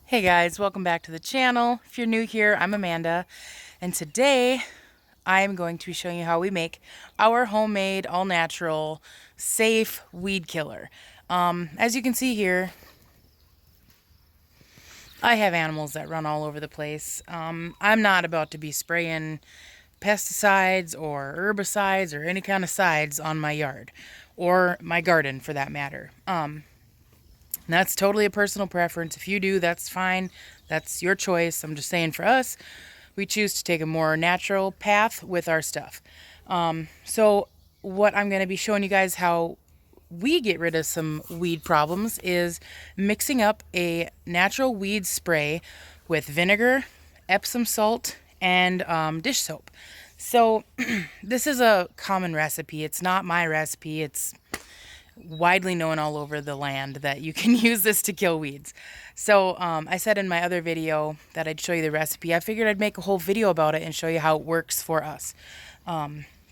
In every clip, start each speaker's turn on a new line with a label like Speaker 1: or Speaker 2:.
Speaker 1: Hey guys, welcome back to the channel. If you're new here, I'm Amanda, and today I am going to be showing you how we make our homemade, all-natural, safe weed killer. As you can see here, I have animals that run all over the place. I'm not about to be spraying pesticides or herbicides or any kind of sides on my yard, or my garden for that matter. That's totally a personal preference. If you do, that's fine. That's your choice. I'm just saying for us, we choose to take a more natural path with our stuff. So what I'm going to be showing you guys how we get rid of some weed problems is mixing up a natural weed spray with vinegar, Epsom salt, and dish soap. So this is a common recipe. It's not my recipe. It's widely known all over the land that you can use this to kill weeds. So I said in my other video that I'd show you the recipe. I figured I'd make a whole video about it and show you how it works for us.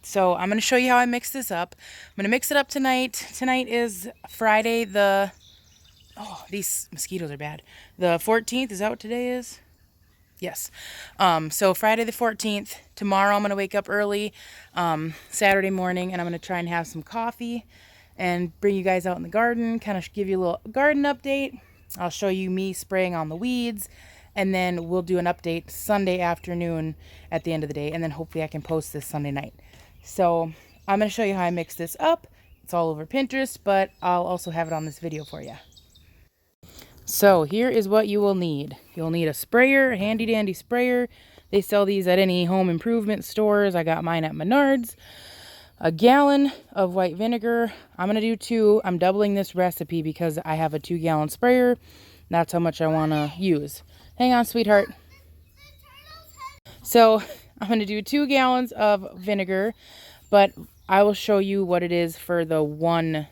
Speaker 1: So I'm going to show you how I mix this up. I'm going to mix it up tonight. Tonight is Friday the... Oh, these mosquitoes are bad. The 14th, is that what today is? Yes. So Friday the 14th. Tomorrow I'm going to wake up early, Saturday morning, and I'm going to try and have some coffee and bring you guys out in the garden, kind of give you a little garden update. I'll show you me spraying on the weeds, and then we'll do an update Sunday afternoon at the end of the day, and then hopefully I can post this Sunday night. So I'm going to show you how I mix this up. It's all over Pinterest, but I'll also have it on this video for you. So here is what you will need. You'll need a sprayer, a handy dandy sprayer. They sell these at any home improvement stores. I got mine at Menards. A gallon of white vinegar. I'm going to do 2. I'm doubling this recipe because I have a 2-gallon sprayer. That's how much I want to use. Hang on, sweetheart. So I'm going to do 2 gallons of vinegar, but I will show you what it is for the one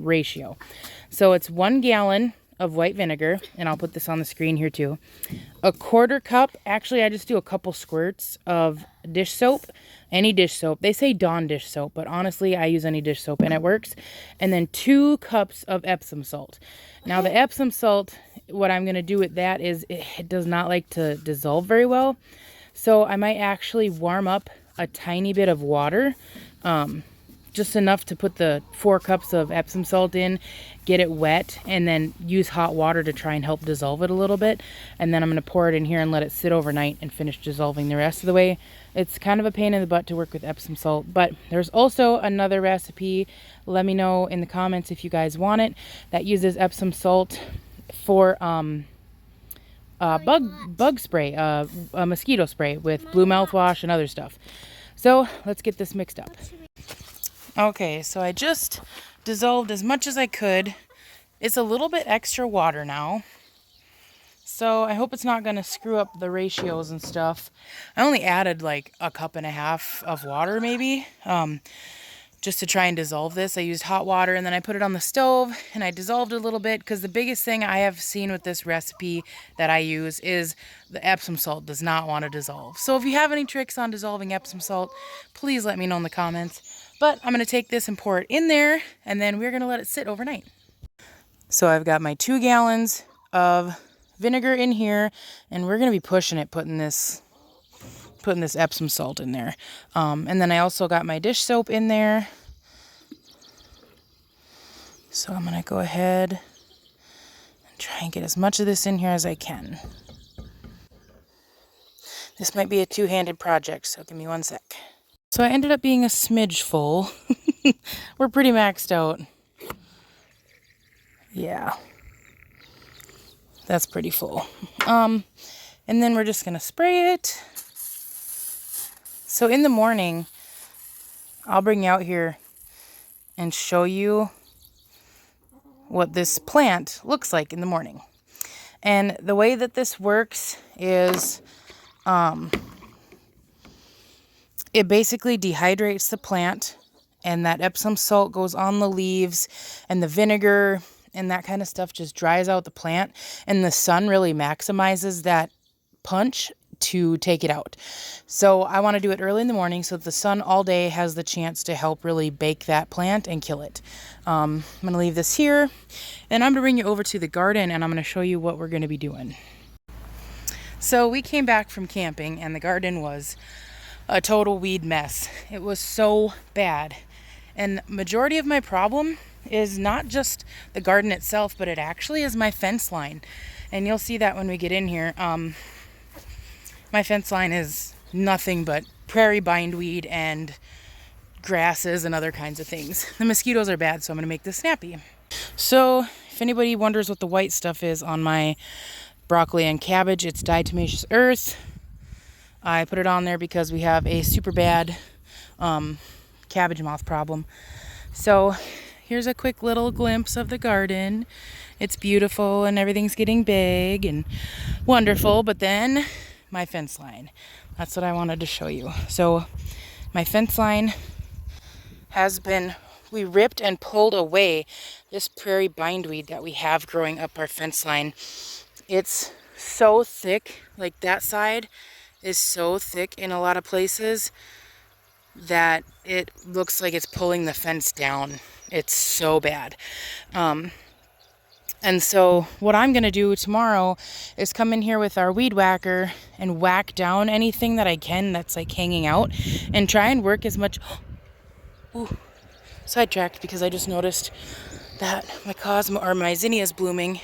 Speaker 1: ratio. So it's 1 gallon of white vinegar, and I'll put this on the screen here too. A 1/4 cup, actually I just do a couple squirts of dish soap, any dish soap. They say Dawn dish soap, but honestly I use any dish soap and it works. And then 2 cups of Epsom salt. Now the Epsom salt, what I'm going to do with that is it does not like to dissolve very well. So I might actually warm up a tiny bit of water, just enough to put the 4 cups of Epsom salt in, get it wet, and then use hot water to try and help dissolve it a little bit. And then I'm going to pour it in here and let it sit overnight and finish dissolving the rest of the way. It's kind of a pain in the butt to work with Epsom salt, but there's also another recipe. Let me know in the comments if you guys want it, that uses Epsom salt for bug spray, a mosquito spray with blue mouthwash and other stuff. So let's get this mixed up. Okay, so I just dissolved as much as I could. It's a little bit extra water now, so I hope it's not going to screw up the ratios and stuff. I only added like 1.5 cups of water maybe, just to try and dissolve this. I used hot water and then I put it on the stove and I dissolved it a little bit, because the biggest thing I have seen with this recipe that I use is the Epsom salt does not want to dissolve. So if you have any tricks on dissolving Epsom salt, please let me know in the comments. But I'm going to take this and pour it in there, and then we're going to let it sit overnight. So I've got my 2 gallons of vinegar in here, and we're going to be pushing it, putting this Epsom salt in there. And then I also got my dish soap in there. So I'm going to go ahead and try and get as much of this in here as I can. This might be a 2-handed project, so give me 1 sec. So I ended up being a smidge full. We're pretty maxed out. Yeah. That's pretty full. And then we're just going to spray it. So in the morning, I'll bring you out here and show you what this plant looks like in the morning. And the way that this works is... it basically dehydrates the plant, and that Epsom salt goes on the leaves, and the vinegar and that kind of stuff just dries out the plant, and the sun really maximizes that punch to take it out. So I want to do it early in the morning so that the sun all day has the chance to help really bake that plant and kill it. I'm going to leave this here, and I'm going to bring you over to the garden, and I'm going to show you what we're going to be doing. So we came back from camping, and the garden was a total weed mess. It was so bad. And majority of my problem is not just the garden itself, but it actually is my fence line. And you'll see that when we get in here. My fence line is nothing but prairie bindweed and grasses and other kinds of things. The mosquitoes are bad, so I'm going to make this snappy. So if anybody wonders what the white stuff is on my broccoli and cabbage, it's diatomaceous earth. I put it on there because we have a super bad cabbage moth problem. So here's a quick little glimpse of the garden. It's beautiful and everything's getting big and wonderful, but then my fence line. That's what I wanted to show you. So my fence line we ripped and pulled away this prairie bindweed that we have growing up our fence line. It's so thick, like that side is so thick in a lot of places that it looks like it's pulling the fence down. It's so bad. And so what I'm going to do tomorrow is come in here with our weed whacker and whack down anything that I can that's like hanging out and try and work as much... Ooh, sidetracked because I just noticed that my zinnia is blooming.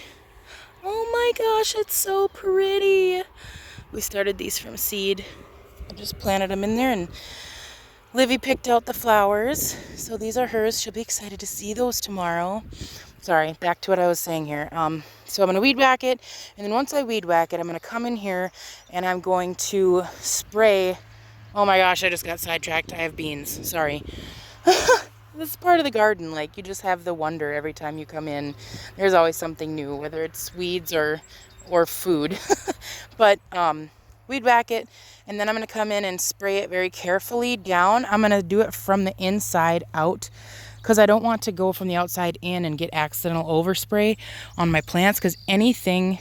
Speaker 1: Oh my gosh, it's so pretty. We started these from seed. I just planted them in there, and Livy picked out the flowers. So these are hers. She'll be excited to see those tomorrow. Sorry, back to what I was saying here. So I'm going to weed whack it, and then once I weed whack it, I'm going to come in here and I'm going to spray. Oh my gosh, I just got sidetracked. I have beans. Sorry. This is part of the garden. Like, you just have the wonder every time you come in. There's always something new, whether it's weeds or food. But weed whack it, and then I'm going to come in and spray it very carefully down. I'm going to do it from the inside out because I don't want to go from the outside in and get accidental overspray on my plants, because anything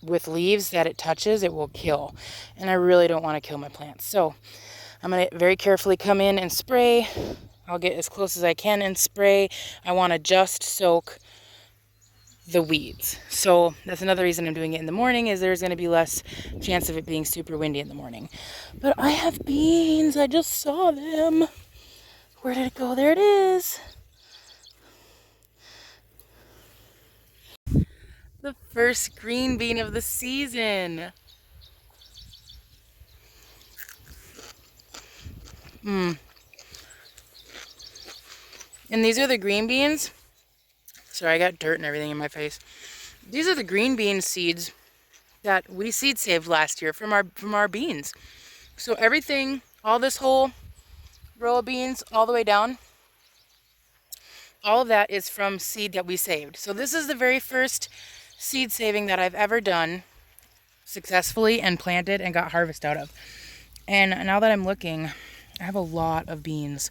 Speaker 1: with leaves that it touches, it will kill. And I really don't want to kill my plants. So I'm going to very carefully come in and spray. I'll get as close as I can and spray. I want to just soak the weeds. So that's another reason I'm doing it in the morning, is there's going to be less chance of it being super windy in the morning. But I have beans. I just saw them. Where did it go? There it is. The first green bean of the season. And these are the green beans. Sorry, I got dirt and everything in my face. These are the green bean seeds that we seed saved last year from our beans. So everything, all this whole row of beans all the way down, all of that is from seed that we saved. So this is the very first seed saving that I've ever done successfully and planted and got harvest out of. And now that I'm looking, I have a lot of beans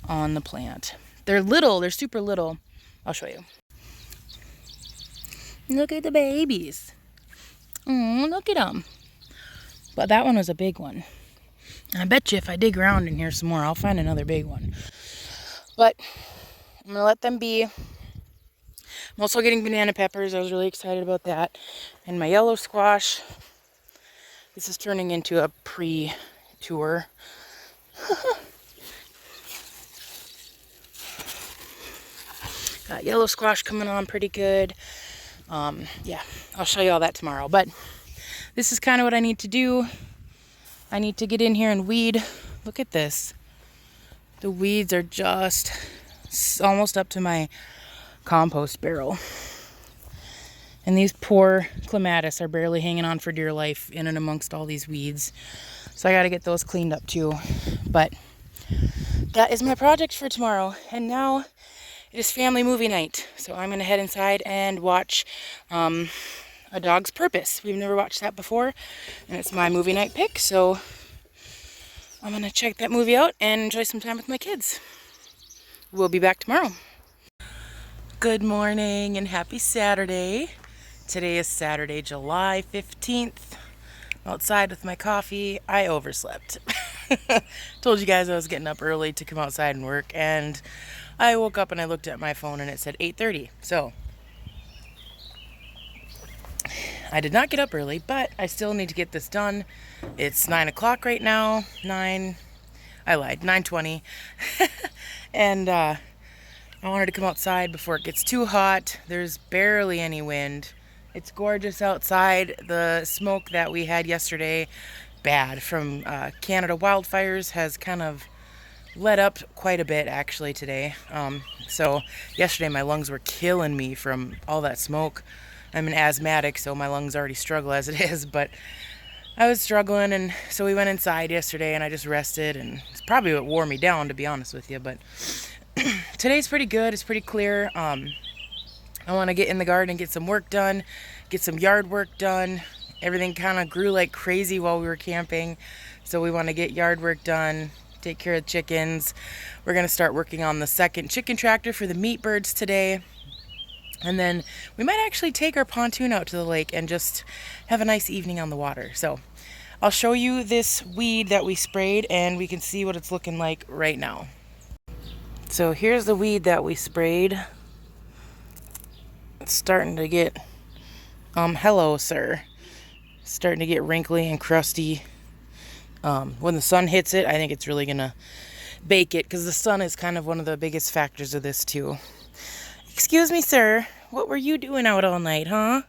Speaker 1: on the plant. They're little, they're super little. I'll show you. Look at the babies. Oh, look at them. But that one was a big one. And I bet you if I dig around in here some more, I'll find another big one. But I'm going to let them be. I'm also getting banana peppers. I was really excited about that. And my yellow squash. This is turning into a pre-tour. Got yellow squash coming on pretty good. Yeah, I'll show you all that tomorrow. But this is kind of what I need to do. I need to get in here and weed. Look at this. The weeds are just almost up to my compost barrel. And these poor clematis are barely hanging on for dear life in and amongst all these weeds. So I got to get those cleaned up too. But that is my project for tomorrow. And now it is family movie night. So I'm going to head inside and watch A Dog's Purpose. We've never watched that before, and it's my movie night pick. So I'm going to check that movie out and enjoy some time with my kids. We'll be back tomorrow. Good morning and happy Saturday. Today is Saturday, July 15th. outside with my coffee. I overslept. Told you guys I was getting up early to come outside and work, and I woke up and I looked at my phone and it said 8:30. So I did not get up early, but I still need to get this done. It's 9 o'clock right now. I lied, 9:20. And I wanted to come outside before it gets too hot. There's barely any wind. It's gorgeous outside. The smoke that we had yesterday, bad, from Canada wildfires has kind of let up quite a bit actually today. So yesterday my lungs were killing me from all that smoke. I'm an asthmatic, so my lungs already struggle as it is, but I was struggling, and so we went inside yesterday and I just rested, and it's probably what wore me down, to be honest with you, but today's pretty good. It's pretty clear. I want to get in the garden and get some work done, get some yard work done. Everything kind of grew like crazy while we were camping, so we want to get yard work done, take care of the chickens. We're going to start working on the second chicken tractor for the meat birds today, and then we might actually take our pontoon out to the lake and just have a nice evening on the water. So I'll show you this weed that we sprayed, and we can see what it's looking like right now. So here's the weed that we sprayed. It's starting to get, hello sir, starting to get wrinkly and crusty. When the sun hits it, I think it's really gonna bake it, because the sun is kind of one of the biggest factors of this too. Excuse me sir, what were you doing out all night, huh?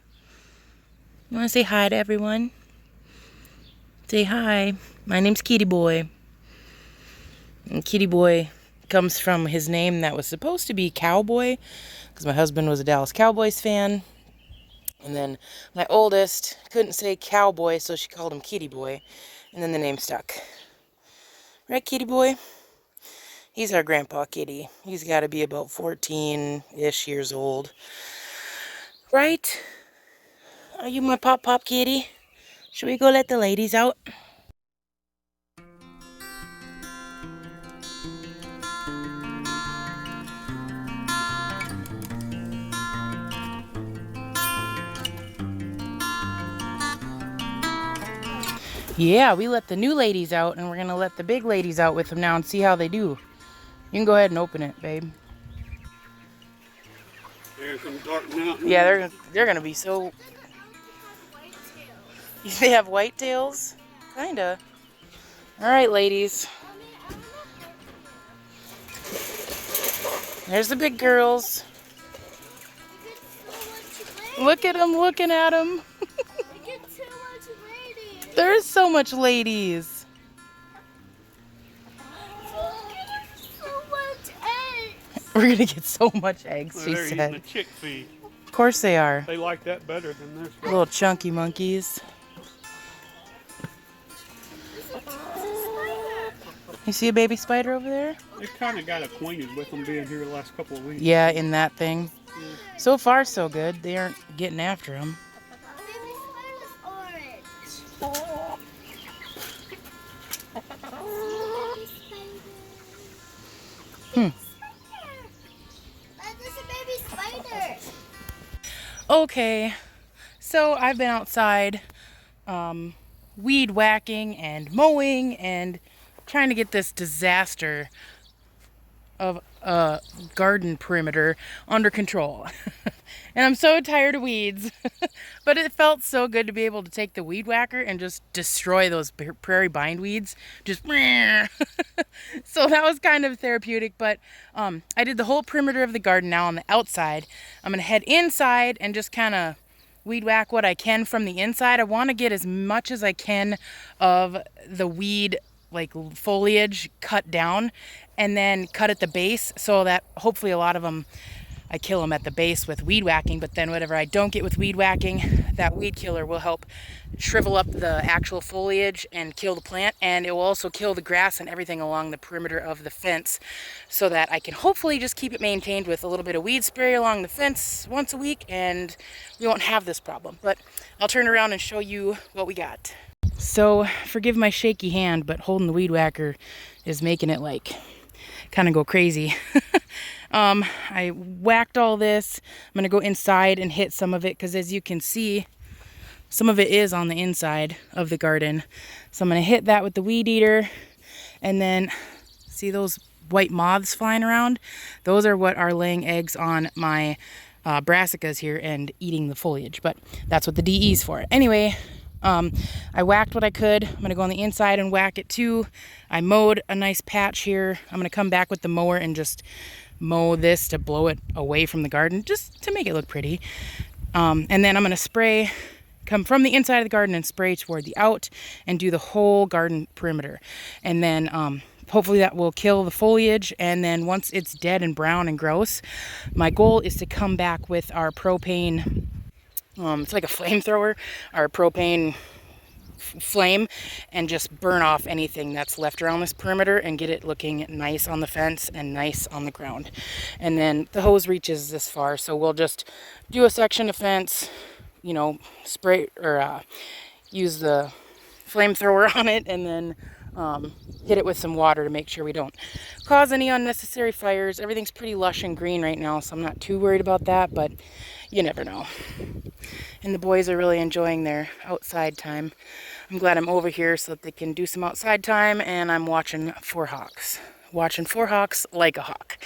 Speaker 1: You want to say hi to everyone? Say hi. My name's Kitty Boy. And Kitty Boy comes from his name that was supposed to be Cowboy, because my husband was a Dallas Cowboys fan. And then my oldest couldn't say Cowboy, so she called him Kitty Boy. And then the name stuck. Right, Kitty Boy? He's our grandpa Kitty. He's got to be about 14-ish years old. Right? Are you my pop kitty? Should we go let the ladies out? Yeah, we let the new ladies out, and we're going to let the big ladies out with them now and see how they do. You can go ahead and open it, babe.
Speaker 2: There's some dark mountains.
Speaker 1: Yeah, they're going to be so... They have white tails? Kinda. Alright, ladies. There's the big girls. Look at them looking at them. There's so much ladies. We're gonna get so much eggs, she
Speaker 2: They're
Speaker 1: said.
Speaker 2: eating the chick feed.
Speaker 1: Of course they are.
Speaker 2: They like that better than this.
Speaker 1: Little chunky monkeys. You see a baby spider over there?
Speaker 2: They kind of got acquainted with them being here the last couple of weeks.
Speaker 1: Yeah, in that thing.
Speaker 2: Yeah.
Speaker 1: So far, so good. They aren't getting after them. Okay, so I've been outside weed whacking and mowing and trying to get this disaster of a garden perimeter under control. And I'm so tired of weeds. But it felt so good to be able to take the weed whacker and just destroy those prairie bindweeds. Just so that was kind of therapeutic. But I did the whole perimeter of the garden now on the outside. I'm gonna head inside and just kind of weed whack what I can from the inside. I want to get as much as I can of the weed like foliage cut down, and then cut at the base, so that hopefully a lot of them I kill them at the base with weed whacking. But then whatever I don't get with weed whacking, that weed killer will help shrivel up the actual foliage and kill the plant, and it will also kill the grass and everything along the perimeter of the fence, so that I can hopefully just keep it maintained with a little bit of weed spray along the fence once a week, and we won't have this problem. But I'll turn around and show you what we got. So forgive my shaky hand, but holding the weed whacker is making it like kind of go crazy. I whacked all this. I'm gonna go inside and hit some of it, because as you can see, some of it is on the inside of the garden. So I'm going to hit that with the weed eater. And then, see those white moths flying around? Those are what are laying eggs on my brassicas here and eating the foliage. But that's what the DE's for. Anyway, I whacked what I could. I'm going to go on the inside and whack it too. I mowed a nice patch here. I'm going to come back with the mower and just mow this to blow it away from the garden, just to make it look pretty. And then I'm going to spray, come from the inside of the garden and spray toward the out and do the whole garden perimeter. And then hopefully that will kill the foliage. And then once it's dead and brown and gross, my goal is to come back with our propane, it's like a flamethrower, our propane flame, and just burn off anything that's left around this perimeter and get it looking nice on the fence and nice on the ground. And then the hose reaches this far, so we'll just do a section of fence, you know, spray or use the flamethrower on it, and then hit it with some water to make sure we don't cause any unnecessary fires. Everything's pretty lush and green right now, so I'm not too worried about that, but you never know. And the boys are really enjoying their outside time. I'm glad I'm over here so that they can do some outside time, and I'm watching 4 hawks. Watching 4 hawks like a hawk.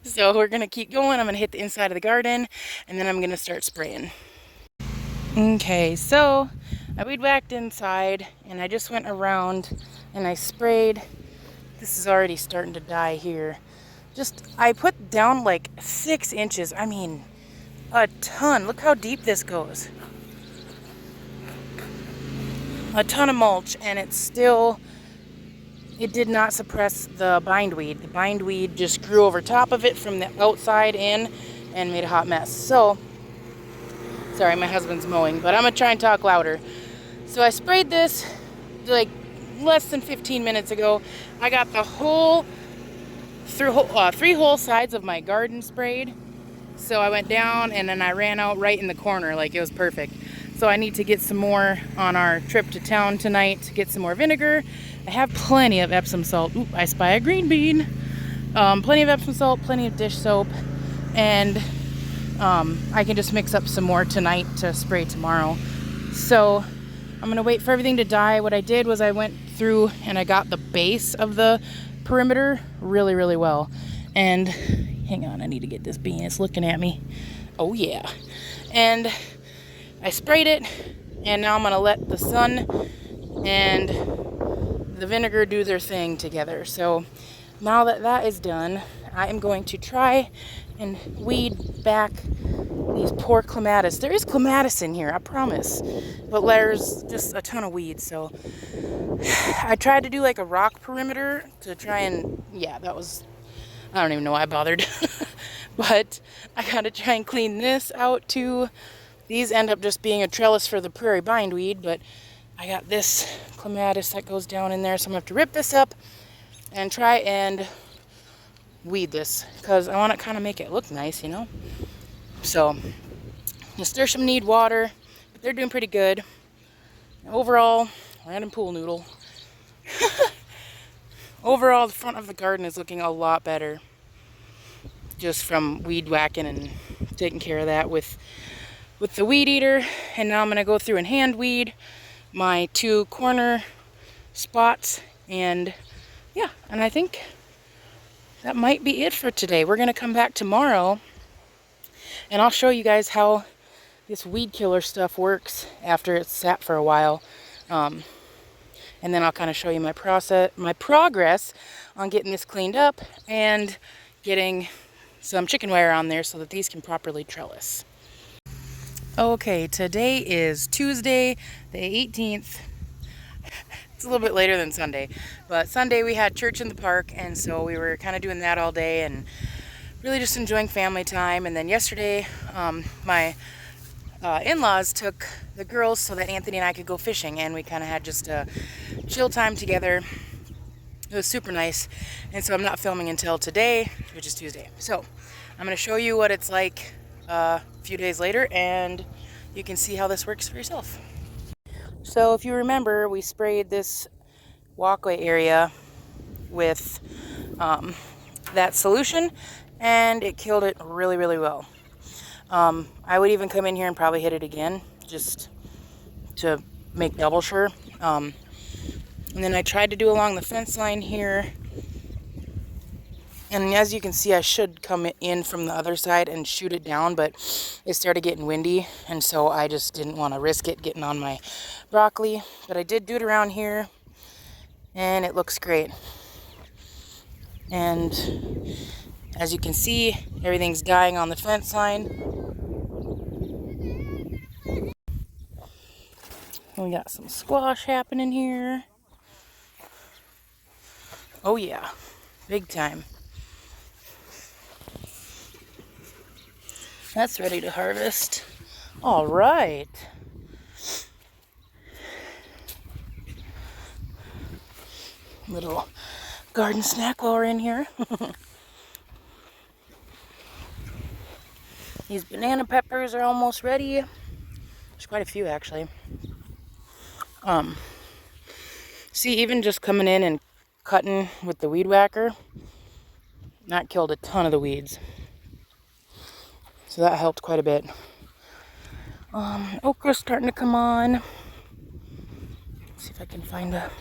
Speaker 1: So we're going to keep going. I'm going to hit the inside of the garden, and then I'm going to start spraying. Okay, so I weed whacked inside, and I just went around and I sprayed. This is already starting to die here. I put down like 6 inches. I mean, a ton. Look how deep this goes. A ton of mulch, and it did not suppress the bindweed. The bindweed just grew over top of it from the outside in and made a hot mess. So, sorry, my husband's mowing, but I'm gonna try and talk louder. So I sprayed this like less than 15 minutes ago. I got the whole 3 whole sides of my garden sprayed. So I went down and then I ran out right in the corner, like it was perfect. So I need to get some more on our trip to town tonight to get some more vinegar. I have plenty of Epsom salt. Oop, I spy a green bean. Plenty of Epsom salt, plenty of dish soap, and I can just mix up some more tonight to spray tomorrow. So I'm gonna wait for everything to die. What I did was I went through and I got the base of the perimeter really, really well. And hang on, I need to get this bean. It's looking at me. Oh yeah. And I sprayed it, and now I'm gonna let the sun and the vinegar do their thing together. So now that that is done, I am going to try and weed back these poor clematis. There is clematis in here, I promise, but there's just a ton of weeds. So I tried to do like a rock perimeter to try and, yeah, that was, I don't even know why I bothered. But I gotta try and clean this out too. These end up just being a trellis for the prairie bindweed, but I got this clematis that goes down in there, so I'm gonna have to rip this up and try and weed this, because I want to kind of make it look nice, you know. So nasturtium need water, but they're doing pretty good. Overall, random pool noodle. Overall, the front of the garden is looking a lot better, just from weed whacking and taking care of that with the weed eater. And now I'm gonna go through and hand weed my 2 corner spots, and yeah, and I think that might be it for today. We're gonna come back tomorrow and I'll show you guys how this weed killer stuff works after it's sat for a while. And then I'll kind of show you my progress on getting this cleaned up and getting some chicken wire on there so that these can properly trellis. Okay, today is Tuesday, the 18th. It's a little bit later than Sunday, but Sunday we had church in the park, and so we were kind of doing that all day and really just enjoying family time. And then yesterday, my in-laws took the girls so that Anthony and I could go fishing, and we kind of had just a chill time together. It was super nice, and so I'm not filming until today, which is Tuesday. So I'm going to show you what it's like a few days later, and you can see how this works for yourself. So if you remember, we sprayed this walkway area with that solution, and it killed it really, really well. I would even come in here and probably hit it again, just to make double sure. And then I tried to do along the fence line here. And as you can see, I should come in from the other side and shoot it down, but it started getting windy, and so I just didn't want to risk it getting on my broccoli. But I did do it around here, and it looks great. And as you can see, everything's dying on the fence line. We got some squash happening here. Oh yeah, big time. That's ready to harvest. All right. Little garden snack while we're in here. These banana peppers are almost ready. There's quite a few actually. See, even just coming in and cutting with the weed whacker, that killed a ton of the weeds. So that helped quite a bit. Okra's starting to come on. Let's see if I can find a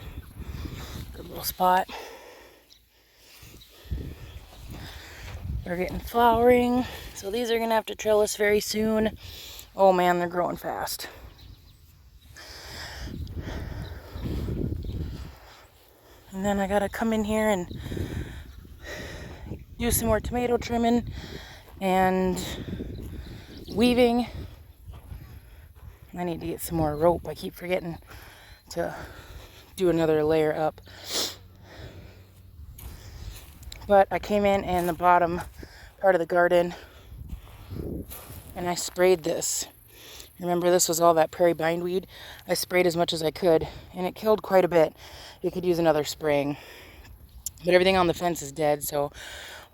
Speaker 1: good little spot. They're getting flowering. So these are gonna have to trellis very soon. Oh man, they're growing fast. And then I gotta come in here and do some more tomato trimming and weaving. I need to get some more rope. I keep forgetting to do another layer up. But I came in the bottom part of the garden and I sprayed this. Remember, this was all that prairie bindweed. I sprayed as much as I could and it killed quite a bit. You could use another spraying. But everything on the fence is dead, so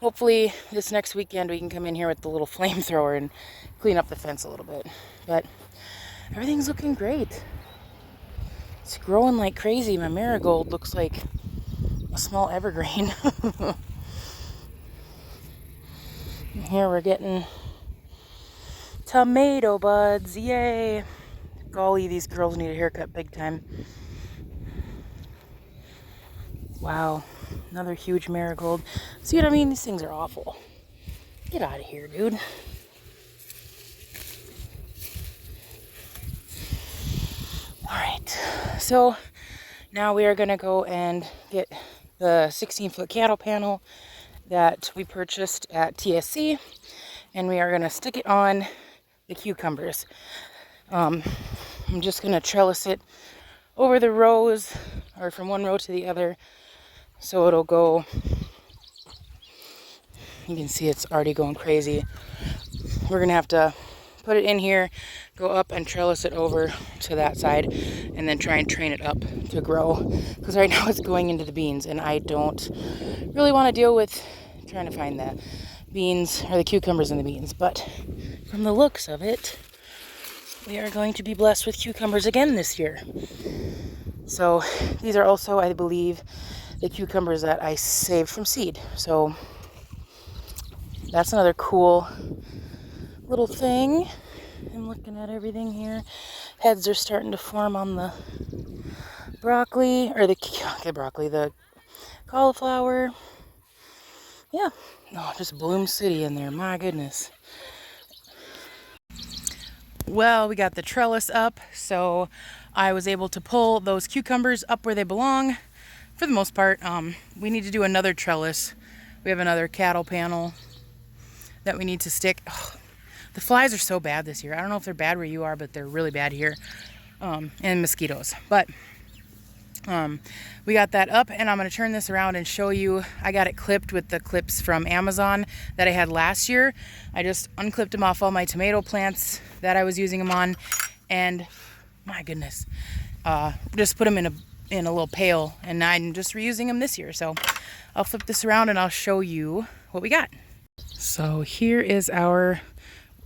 Speaker 1: hopefully this next weekend we can come in here with the little flamethrower and clean up the fence a little bit. But everything's looking great. It's growing like crazy. My marigold looks like a small evergreen. Here we're getting tomato buds. Yay! Golly, these girls need a haircut big time. Wow, another huge marigold. See what I mean? These things are awful. Get out of here, dude. Alright, so now we are going to go and get the 16-foot cattle panel that we purchased at TSC, and we are going to stick it on the cucumbers. I'm just going to trellis it over the rows, or from one row to the other, so it'll go. You can see it's already going crazy. We're going to have to put it in here, go up and trellis it over to that side, and then try and train it up to grow. Because right now it's going into the beans, and I don't really want to deal with trying to find the beans or the cucumbers in the beans. But from the looks of it, we are going to be blessed with cucumbers again this year. So these are also, I believe, the cucumbers that I saved from seed. So that's another cool little thing. I'm looking at everything here. Heads are starting to form on the broccoli, or the cauliflower. Yeah, oh, just Bloom City in there, my goodness. Well, we got the trellis up, so I was able to pull those cucumbers up where they belong for the most part. We need to do another trellis. We have another cattle panel that we need to stick. Oh, the flies are so bad this year. I don't know if they're bad where you are, but they're really bad here. And mosquitoes. But we got that up, and I'm going to turn this around and show you. I got it clipped with the clips from Amazon that I had last year. I just unclipped them off all my tomato plants that I was using them on, and my goodness, just put them in a little pail, and I'm just reusing them this year. So I'll flip this around and I'll show you what we got. So here is our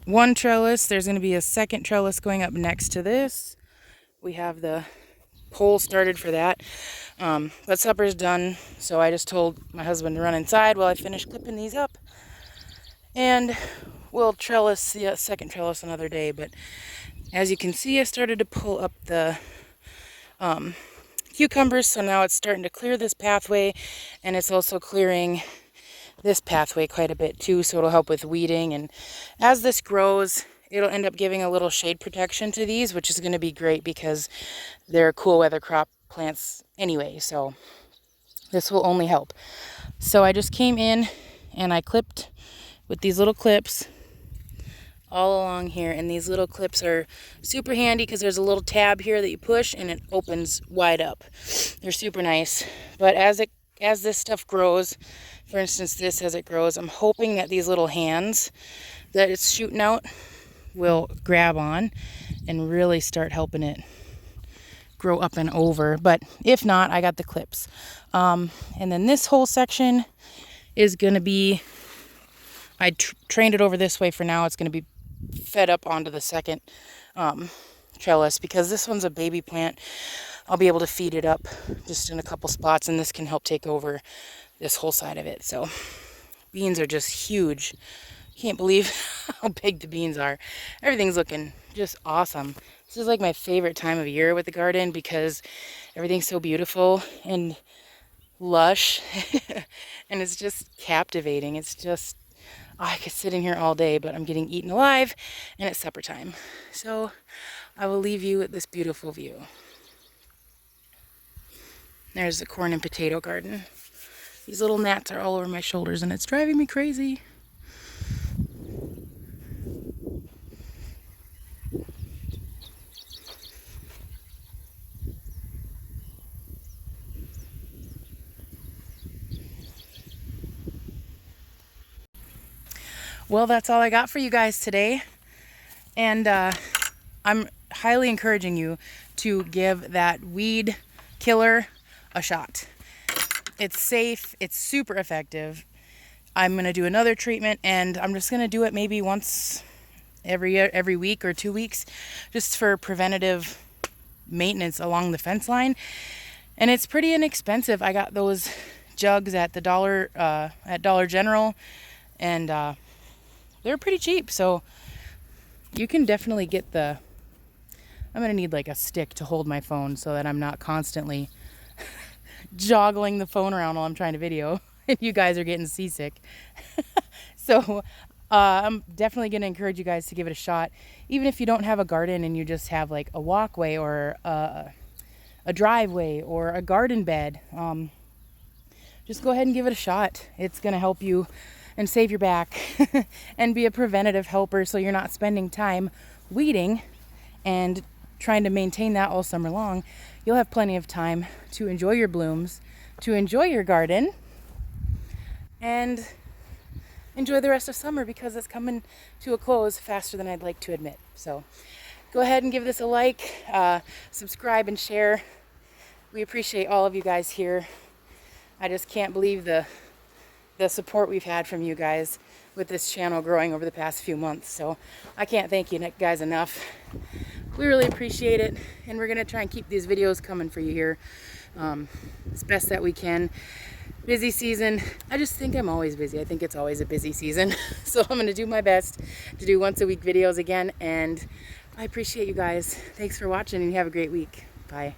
Speaker 1: one trellis. There's going to be a second trellis going up next to this. We have the pole started for that, but supper's done, so I just told my husband to run inside while I finish clipping these up, and we'll trellis the second trellis another day, but as you can see, I started to pull up the cucumbers, so now it's starting to clear this pathway, and it's also clearing this pathway quite a bit too, so it'll help with weeding. And as this grows, it'll end up giving a little shade protection to these, which is going to be great because they're cool weather crop plants anyway, so this will only help. So I just came in and I clipped with these little clips all along here, and these little clips are super handy because there's a little tab here that you push and it opens wide up. They're super nice. But as this stuff grows, for instance this, as it grows, I'm hoping that these little hands that it's shooting out will grab on and really start helping it grow up and over. But if not, I got the clips. And then this whole section is going to be, I trained it over this way for now. It's going to be fed up onto the second trellis because this one's a baby plant. I'll be able to feed it up just in a couple spots, and this can help take over this whole side of it. So beans are just huge. Can't believe how big the beans are. Everything's looking just awesome. This is like my favorite time of year with the garden because everything's so beautiful and lush and it's just captivating. It's just, I could sit in here all day, but I'm getting eaten alive and it's supper time. So I will leave you with this beautiful view. There's the corn and potato garden. These little gnats are all over my shoulders and it's driving me crazy. Well, that's all I got for you guys today. And I'm highly encouraging you to give that weed killer a shot. It's safe, it's super effective. I'm going to do another treatment, and I'm just going to do it maybe once every week or 2 weeks, just for preventative maintenance along the fence line. And it's pretty inexpensive. I got those jugs at the Dollar General, and they're pretty cheap, so you can definitely get the, I'm going to need like a stick to hold my phone so that I'm not constantly joggling the phone around while I'm trying to video and you guys are getting seasick. So I'm definitely going to encourage you guys to give it a shot, even if you don't have a garden and you just have like a walkway or a driveway or a garden bed. Just go ahead and give it a shot. It's going to help you and save your back and be a preventative helper so you're not spending time weeding and trying to maintain that all summer long. You'll have plenty of time to enjoy your blooms, to enjoy your garden, and enjoy the rest of summer because it's coming to a close faster than I'd like to admit. So go ahead and give this a like, subscribe and share. We appreciate all of you guys here. I just can't believe the support we've had from you guys with this channel growing over the past few months. So I can't thank you guys enough. We really appreciate it, and we're going to try and keep these videos coming for you here as best that we can. Busy season. I just think I'm always busy. I think it's always a busy season. So I'm going to do my best to do once a week videos again, and I appreciate you guys. Thanks for watching, and you have a great week. Bye.